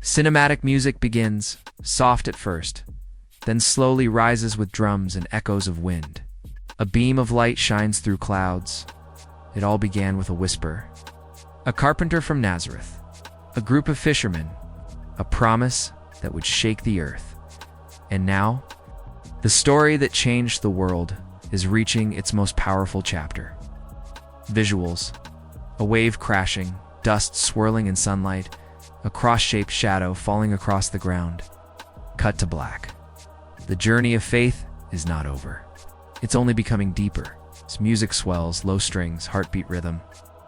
Cinematic music begins, soft at first, then slowly rises with drums and echoes of wind. A beam of light shines through clouds. It all began with a whisper. A carpenter from Nazareth, a group of fishermen, a promise that would shake the earth. And now, the story that changed the world is reaching its most powerful chapter. Visuals: a wave crashing, dust swirling in sunlight, a cross-shaped shadow falling across the ground. Cut to black. The journey of faith is not over. It's only becoming deeper. As music swells, low strings, heartbeat rhythm.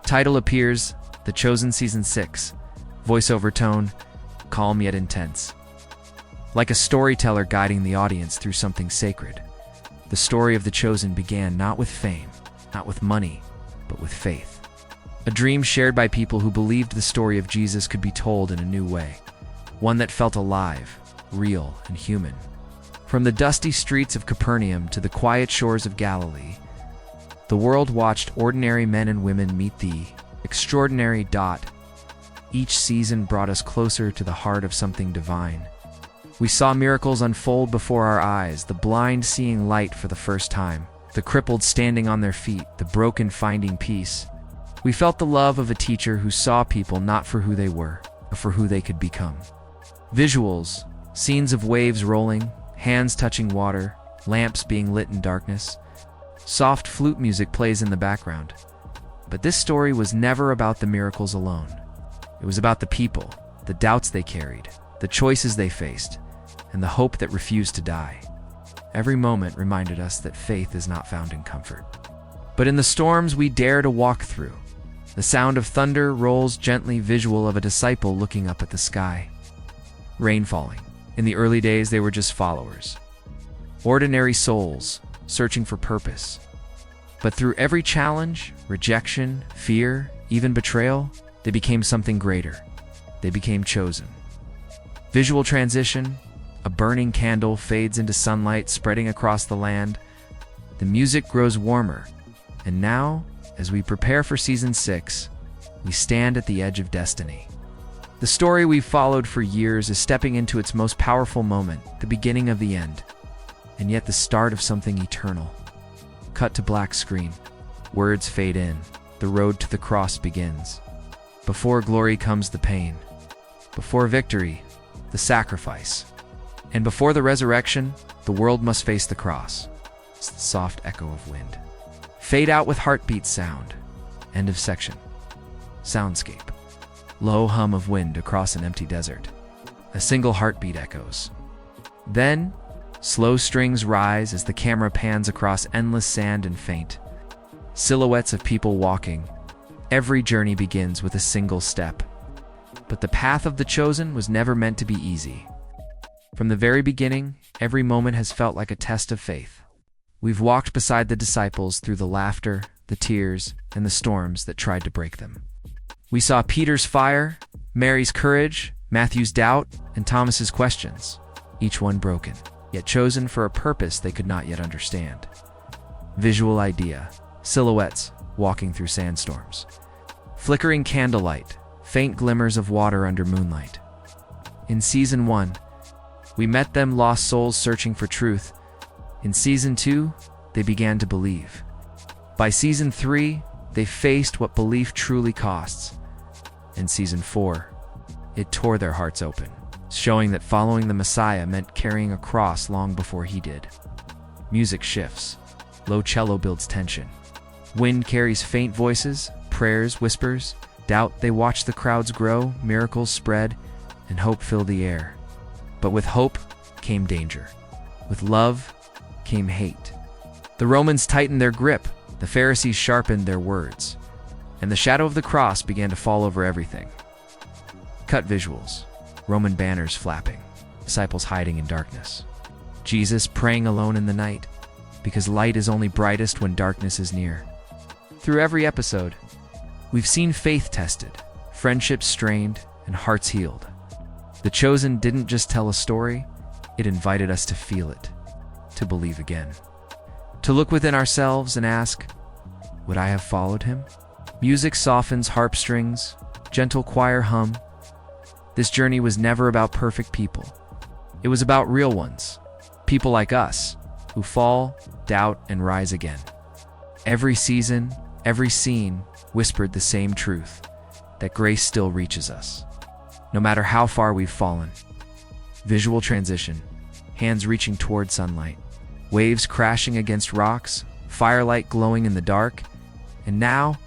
Title appears, The Chosen Season 6. Voiceover tone, calm yet intense. Like a storyteller guiding the audience through something sacred, the story of The Chosen began not with fame, not with money, but with faith. A dream shared by people who believed the story of Jesus could be told in a new way, one that felt alive, real, and human. From the dusty streets of Capernaum to the quiet shores of Galilee, the world watched ordinary men and women meet the extraordinary. Each season brought us closer to the heart of something divine. We saw miracles unfold before our eyes, the blind seeing light for the first time, the crippled standing on their feet, the broken finding peace. We felt the love of a teacher who saw people not for who they were, but for who they could become. Visuals: scenes of waves rolling, hands touching water, lamps being lit in darkness. Soft flute music plays in the background. But this story was never about the miracles alone. It was about the people, the doubts they carried, the choices they faced, and the hope that refused to die. Every moment reminded us that faith is not found in comfort, but in the storms we dare to walk through. The sound of thunder rolls gently, visual of a disciple looking up at the sky. Rain falling. In the early days, they were just followers. Ordinary souls, searching for purpose. But through every challenge, rejection, fear, even betrayal, they became something greater. They became chosen. Visual transition: a burning candle fades into sunlight spreading across the land. The music grows warmer. And now, as we prepare for Season 6, we stand at the edge of destiny. The story we've followed for years is stepping into its most powerful moment, the beginning of the end, and yet the start of something eternal. Cut to black screen. Words fade in. The road to the cross begins. Before glory comes the pain. Before victory, the sacrifice. And before the resurrection, the world must face the cross. It's the soft echo of wind. Fade out with heartbeat sound. End of section. Soundscape. Low hum of wind across an empty desert. A single heartbeat echoes. Then, slow strings rise as the camera pans across endless sand and faint. Silhouettes of people walking. Every journey begins with a single step. But the path of the chosen was never meant to be easy. From the very beginning, every moment has felt like a test of faith. We've walked beside the disciples through the laughter, the tears, and the storms that tried to break them. We saw Peter's fire, Mary's courage, Matthew's doubt, and Thomas's questions, each one broken, yet chosen for a purpose they could not yet understand. Visual idea: silhouettes walking through sandstorms. Flickering candlelight, faint glimmers of water under moonlight. In Season 1, we met them, lost souls searching for truth. In Season 2, they began to believe. By Season 3, they faced what belief truly costs. In Season 4, it tore their hearts open, showing that following the Messiah meant carrying a cross long before he did. Music shifts. Low cello builds tension. Wind carries faint voices, prayers, whispers. Doubt: they watch the crowds grow, miracles spread, and hope fill the air. But with hope came danger. With love came hate. The Romans tightened their grip, the Pharisees sharpened their words, and the shadow of the cross began to fall over everything. Cut visuals: Roman banners flapping, disciples hiding in darkness. Jesus praying alone in the night, because light is only brightest when darkness is near. Through every episode, we've seen faith tested, friendships strained, and hearts healed. The Chosen didn't just tell a story, it invited us to feel it, to believe again. To look within ourselves and ask, would I have followed him? Music softens harp strings, gentle choir hum. This journey was never about perfect people. It was about real ones, people like us, who fall, doubt, and rise again. Every season, every scene whispered the same truth, that grace still reaches us, no matter how far we've fallen. Visual transition, hands reaching toward sunlight, waves crashing against rocks, firelight glowing in the dark. And now,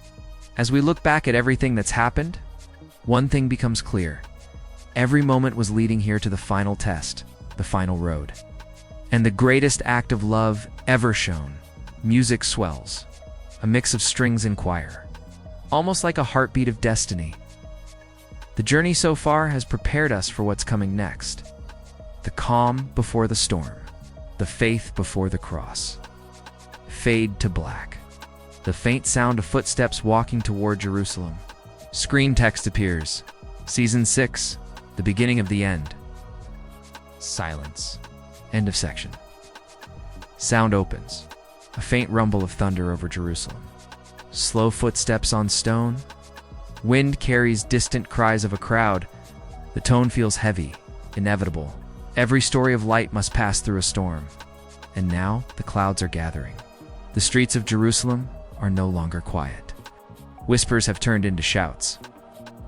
as we look back at everything that's happened, one thing becomes clear. Every moment was leading here to the final test, the final road. And the greatest act of love ever shown. Music swells, a mix of strings and choir, almost like a heartbeat of destiny. The journey so far has prepared us for what's coming next. The calm before the storm, the faith before the cross. Fade to black. The faint sound of footsteps walking toward Jerusalem. Screen text appears. Season 6, the beginning of the end. Silence. End of section. Sound opens. A faint rumble of thunder over Jerusalem. Slow footsteps on stone. Wind carries distant cries of a crowd. The tone feels heavy, inevitable. Every story of light must pass through a storm. And now the clouds are gathering. The streets of Jerusalem are no longer quiet. Whispers have turned into shouts.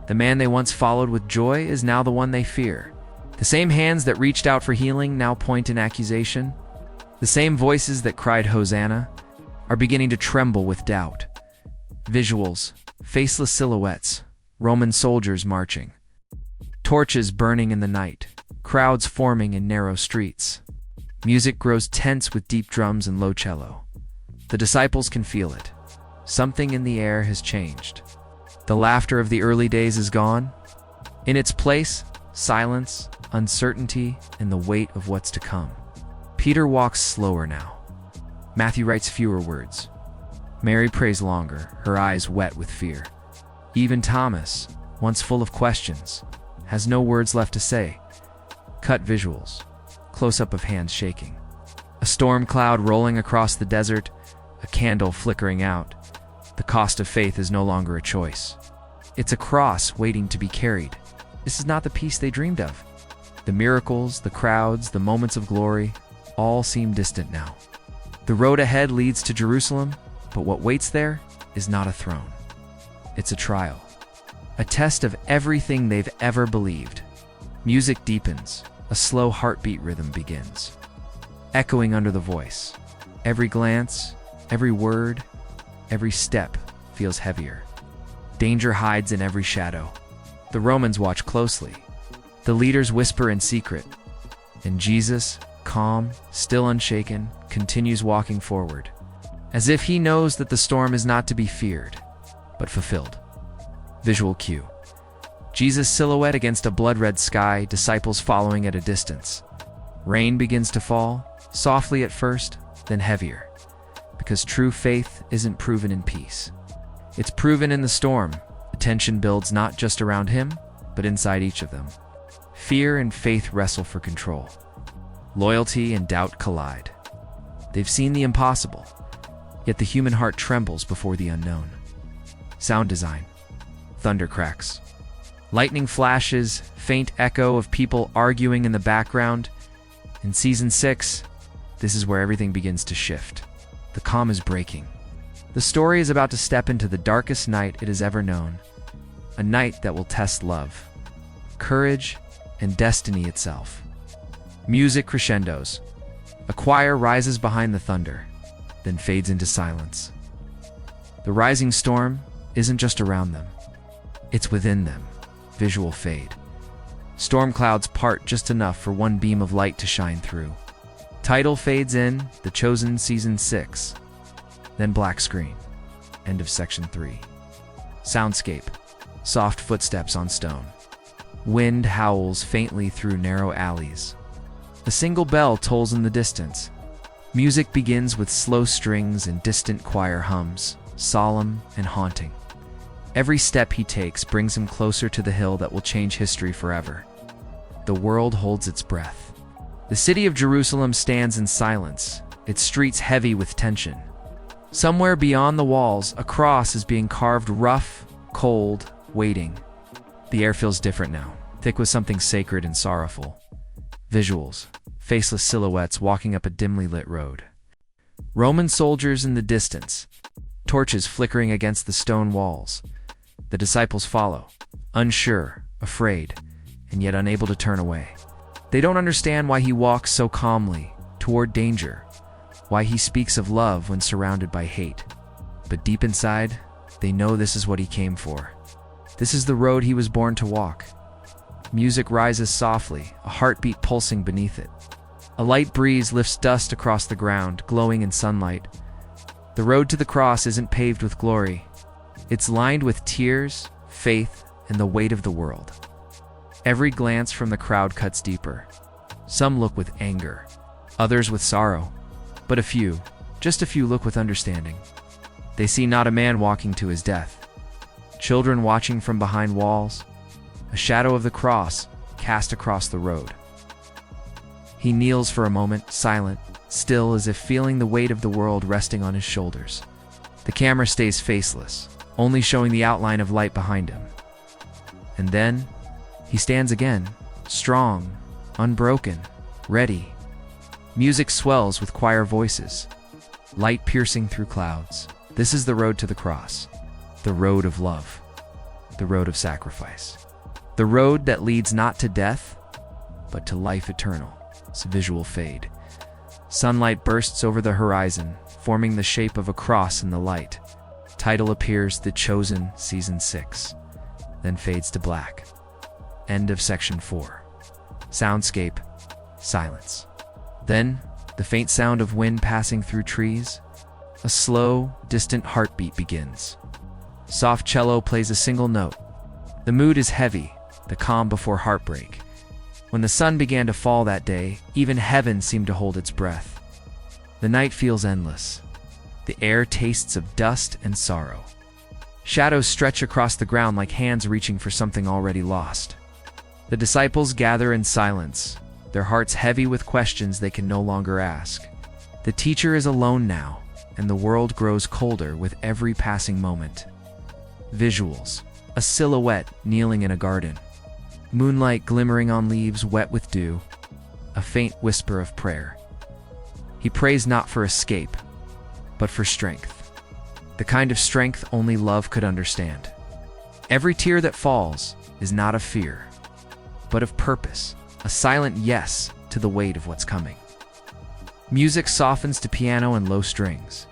The man they once followed with joy is now the one they fear. The same hands that reached out for healing now point in accusation. The same voices that cried Hosanna are beginning to tremble with doubt. Visuals, faceless silhouettes, Roman soldiers marching. Torches burning in the night, crowds forming in narrow streets. Music grows tense with deep drums and low cello. The disciples can feel it. Something in the air has changed. The laughter of the early days is gone. In its place, silence, uncertainty, and the weight of what's to come. Peter walks slower now. Matthew writes fewer words. Mary prays longer, her eyes wet with fear. Even Thomas, once full of questions, has no words left to say. Cut visuals. Close-up of hands shaking. A storm cloud rolling across the desert, a candle flickering out. The cost of faith is no longer a choice. It's a cross waiting to be carried. This is not the peace they dreamed of. The miracles, the crowds, the moments of glory, all seem distant now. The road ahead leads to Jerusalem, but what waits there is not a throne. It's a trial. A test of everything they've ever believed. Music deepens. A slow heartbeat rhythm begins. Echoing under the voice. Every glance, every word, every step feels heavier. Danger hides in every shadow. The Romans watch closely. The leaders whisper in secret. And Jesus, calm, still unshaken, continues walking forward, as if he knows that the storm is not to be feared, but fulfilled. Visual cue. Jesus' silhouette against a blood-red sky, disciples following at a distance. Rain begins to fall, softly at first, then heavier. Because true faith isn't proven in peace. It's proven in the storm. The tension builds not just around him, but inside each of them. Fear and faith wrestle for control. Loyalty and doubt collide. They've seen the impossible, yet the human heart trembles before the unknown. Sound design. Thunder cracks. Lightning flashes, faint echo of people arguing in the background. In Season 6, this is where everything begins to shift. The calm is breaking. The story is about to step into the darkest night it has ever known. A night that will test love, courage, and destiny itself. Music crescendos. A choir rises behind the thunder, then fades into silence. The rising storm isn't just around them. It's within them. Visual fade. Storm clouds part just enough for one beam of light to shine through. Title fades in, The Chosen Season 6. Then black screen. End of Section 3. Soundscape. Soft footsteps on stone. Wind howls faintly through narrow alleys. A single bell tolls in the distance. Music begins with slow strings and distant choir hums, solemn and haunting. Every step he takes brings him closer to the hill that will change history forever. The world holds its breath. The city of Jerusalem stands in silence, its streets heavy with tension. Somewhere beyond the walls, a cross is being carved rough, cold, waiting. The air feels different now. thick with something sacred and sorrowful. Visuals, faceless silhouettes walking up a dimly lit road. Roman soldiers in the distance, torches flickering against the stone walls. The disciples follow, unsure, afraid, and yet unable to turn away. They don't understand why he walks so calmly toward danger, why he speaks of love when surrounded by hate. But deep inside, they know this is what he came for. This is the road he was born to walk. Music rises softly, a heartbeat pulsing beneath it. A light breeze lifts dust across the ground, glowing in sunlight. The road to the cross isn't paved with glory. It's lined with tears, faith, and the weight of the world. Every glance from the crowd cuts deeper. Some look with anger, others with sorrow, but a few, just a few, look with understanding. They see not a man walking to his death, children watching from behind walls, a shadow of the cross cast across the road. He kneels for a moment, silent, still, as if feeling the weight of the world resting on his shoulders. The camera stays faceless, only showing the outline of light behind him. And then, he stands again, strong, unbroken, ready. Music swells with choir voices, light piercing through clouds. This is the road to the cross, the road of love, the road of sacrifice, the road that leads not to death, but to life eternal. Visual fade. Sunlight bursts over the horizon, forming the shape of a cross in the light. Title appears: The Chosen, Season 6, then fades to black. End of Section 4. Soundscape, silence. Then, the faint sound of wind passing through trees. A slow, distant heartbeat begins. Soft cello plays a single note. The mood is heavy, the calm before heartbreak. When the sun began to fall that day, even heaven seemed to hold its breath. The night feels endless. The air tastes of dust and sorrow. Shadows stretch across the ground like hands reaching for something already lost. The disciples gather in silence, their hearts heavy with questions they can no longer ask. The teacher is alone now, and the world grows colder with every passing moment. Visuals: a silhouette kneeling in a garden. Moonlight glimmering on leaves wet with dew. A faint whisper of prayer. He prays not for escape, but for strength. The kind of strength only love could understand. Every tear that falls is not of fear, but of purpose, a silent yes to the weight of what's coming. Music softens to piano and low strings.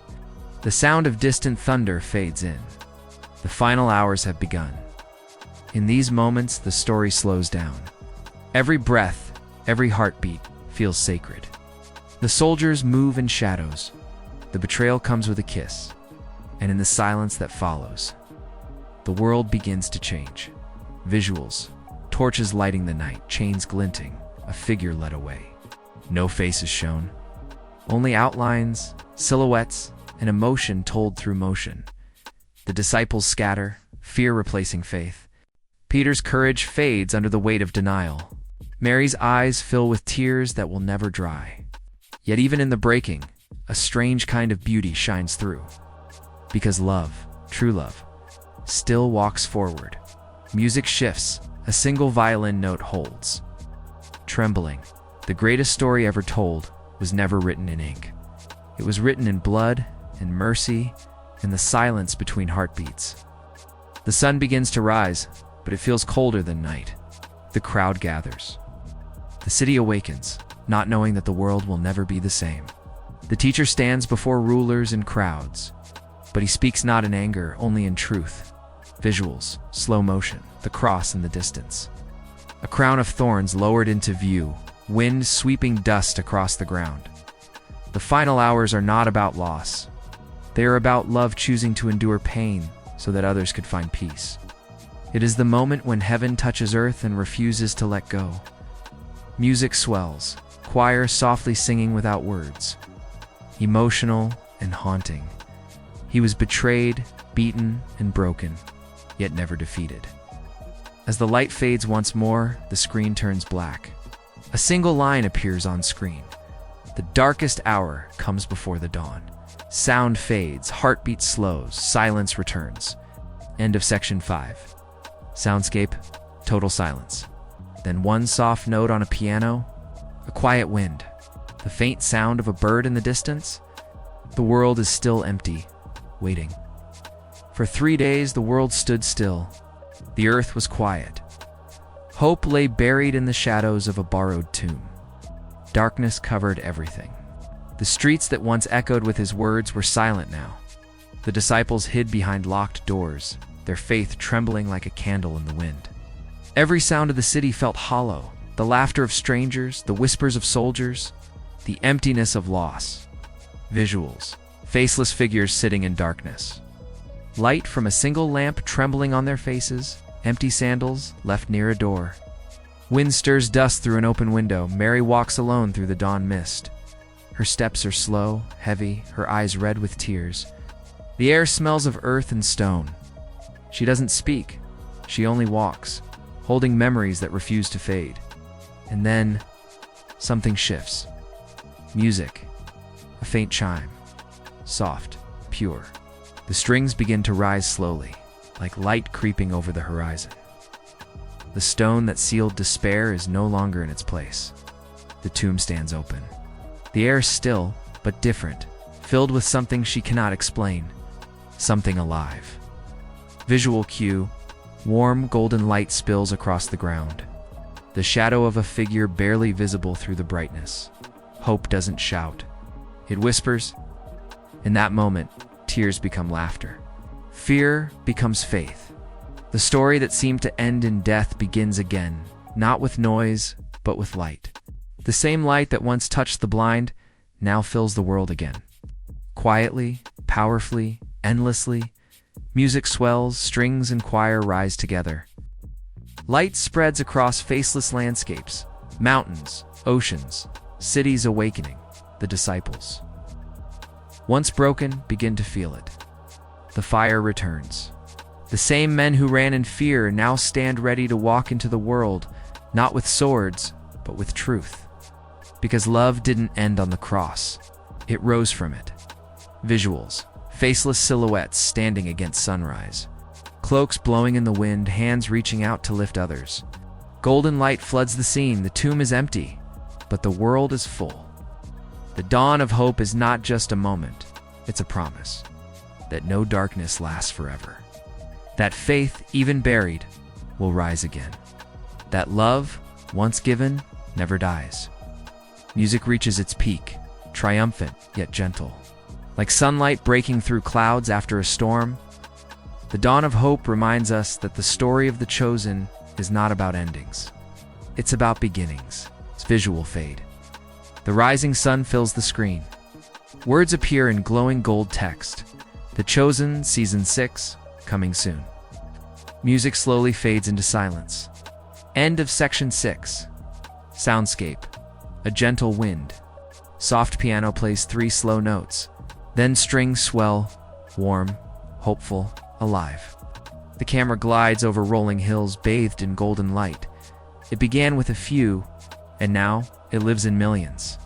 The sound of distant thunder fades in. The final hours have begun. In these moments, the story slows down. Every breath, every heartbeat feels sacred. The soldiers move in shadows. The betrayal comes with a kiss. And in the silence that follows, the world begins to change. Visuals: torches lighting the night, chains glinting, a figure led away. No face is shown. Only outlines, silhouettes, and emotion told through motion. The disciples scatter, fear replacing faith. Peter's courage fades under the weight of denial. Mary's eyes fill with tears that will never dry. Yet even in the breaking, a strange kind of beauty shines through. Because love, true love, still walks forward. Music shifts, a single violin note holds. Trembling, the greatest story ever told was never written in ink. It was written in blood and mercy and the silence between heartbeats. The sun begins to rise, but it feels colder than night. The crowd gathers. The city awakens, not knowing that the world will never be the same. The teacher stands before rulers and crowds, but he speaks not in anger, only in truth. Visuals: slow motion, the cross in the distance. A crown of thorns lowered into view, wind sweeping dust across the ground. The final hours are not about loss. They are about love choosing to endure pain so that others could find peace. It is the moment when heaven touches earth and refuses to let go. Music swells, choir softly singing without words. Emotional and haunting. He was betrayed, beaten, and broken, yet never defeated. As the light fades once more, the screen turns black. A single line appears on screen. The darkest hour comes before the dawn. Sound fades, heartbeat slows, silence returns. End of Section 5. Soundscape, total silence. Then one soft note on a piano, a quiet wind, the faint sound of a bird in the distance. The world is still empty, waiting. For 3 days, the world stood still. The earth was quiet. Hope lay buried in the shadows of a borrowed tomb. Darkness covered everything. The streets that once echoed with his words were silent now. The disciples hid behind locked doors, their faith trembling like a candle in the wind. Every sound of the city felt hollow, the laughter of strangers, the whispers of soldiers, the emptiness of loss. Visuals, faceless figures sitting in darkness. Light from a single lamp trembling on their faces, empty sandals left near a door. Wind stirs dust through an open window. Mary walks alone through the dawn mist. Her steps are slow, heavy, her eyes red with tears. The air smells of earth and stone. She doesn't speak. She only walks, holding memories that refuse to fade. And then, something shifts. Music. A faint chime. Soft, pure. The strings begin to rise slowly, like light creeping over the horizon. The stone that sealed despair is no longer in its place. The tomb stands open. The air is still, but different, filled with something she cannot explain. Something alive. Visual cue. Warm, golden light spills across the ground. The shadow of a figure barely visible through the brightness. Hope doesn't shout. It whispers. In that moment, tears become laughter. Fear becomes faith. The story that seemed to end in death begins again, not with noise, but with light. The same light that once touched the blind now fills the world again. Quietly, powerfully, endlessly, music swells, strings and choir rise together. Light spreads across faceless landscapes, mountains, oceans, cities awakening, the disciples. Once broken, begin to feel it. The fire returns. The same men who ran in fear now stand ready to walk into the world, not with swords, but with truth. Because love didn't end on the cross. It rose from it. Visuals. Faceless silhouettes standing against sunrise. Cloaks blowing in the wind, hands reaching out to lift others. Golden light floods the scene. The tomb is empty, but the world is full. The dawn of hope is not just a moment. It's a promise that no darkness lasts forever. That faith, even buried, will rise again. That love, once given, never dies. Music reaches its peak, triumphant yet gentle. Like sunlight breaking through clouds after a storm, the dawn of hope reminds us that the story of the chosen is not about endings. It's about beginnings. It's visual fade. The rising sun fills the screen. Words appear in glowing gold text. The Chosen, Season 6, coming soon. Music slowly fades into silence. End of Section 6. Soundscape. A gentle wind. Soft piano plays 3 slow notes. Then strings swell, warm, hopeful, alive. The camera glides over rolling hills bathed in golden light. It began with a few, and now it lives in millions.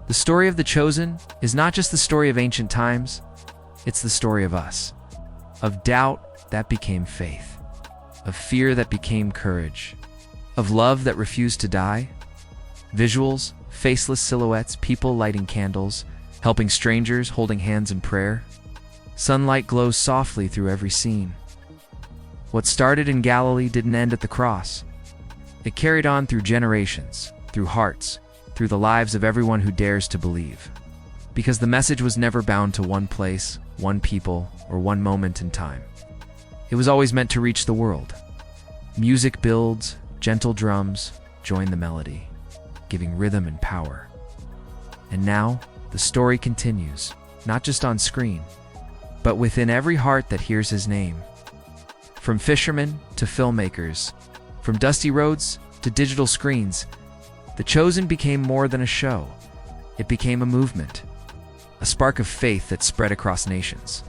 The story of the chosen is not just the story of ancient times, it's the story of us. Of doubt that became faith. Of fear that became courage. Of love that refused to die. Visuals, faceless silhouettes, people lighting candles, helping strangers, holding hands in prayer. Sunlight glows softly through every scene. What started in Galilee didn't end at the cross. It carried on through generations, through hearts, through the lives of everyone who dares to believe. Because the message was never bound to one place, one people, or one moment in time. It was always meant to reach the world. Music builds, gentle drums join the melody, giving rhythm and power. And now, the story continues, not just on screen, but within every heart that hears his name. From fishermen to filmmakers, from dusty roads to digital screens, The Chosen became more than a show. It became a movement, a spark of faith that spread across nations,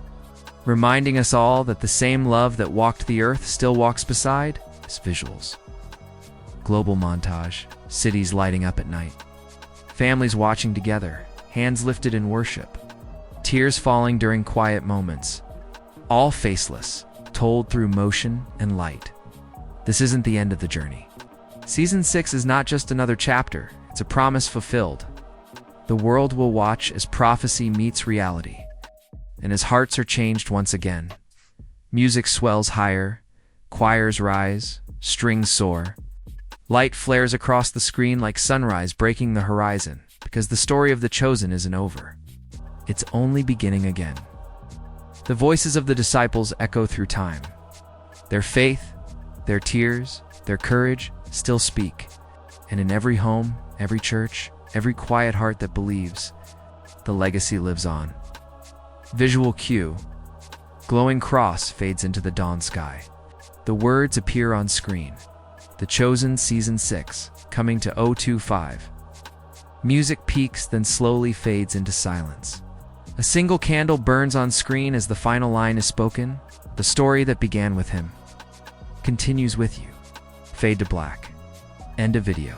reminding us all that the same love that walked the earth still walks beside us. Visuals. Global montage, cities lighting up at night, families watching together, hands lifted in worship, tears falling during quiet moments, all faceless, told through motion and light. This isn't the end of the journey. Season 6 is not just another chapter, it's a promise fulfilled. The world will watch as prophecy meets reality, and as hearts are changed once again. Music swells higher, choirs rise, strings soar. Light flares across the screen like sunrise breaking the horizon, because the story of the chosen isn't over. It's only beginning again. The voices of the disciples echo through time. Their faith, their tears, their courage still speak. And in every home, every church, every quiet heart that believes, the legacy lives on. Visual cue. Glowing cross fades into the dawn sky. The words appear on screen. The Chosen Season 6, coming to 025. Music peaks, then slowly fades into silence. A single candle burns on screen as the final line is spoken. The story that began with him continues with you. Fade to black. End of video.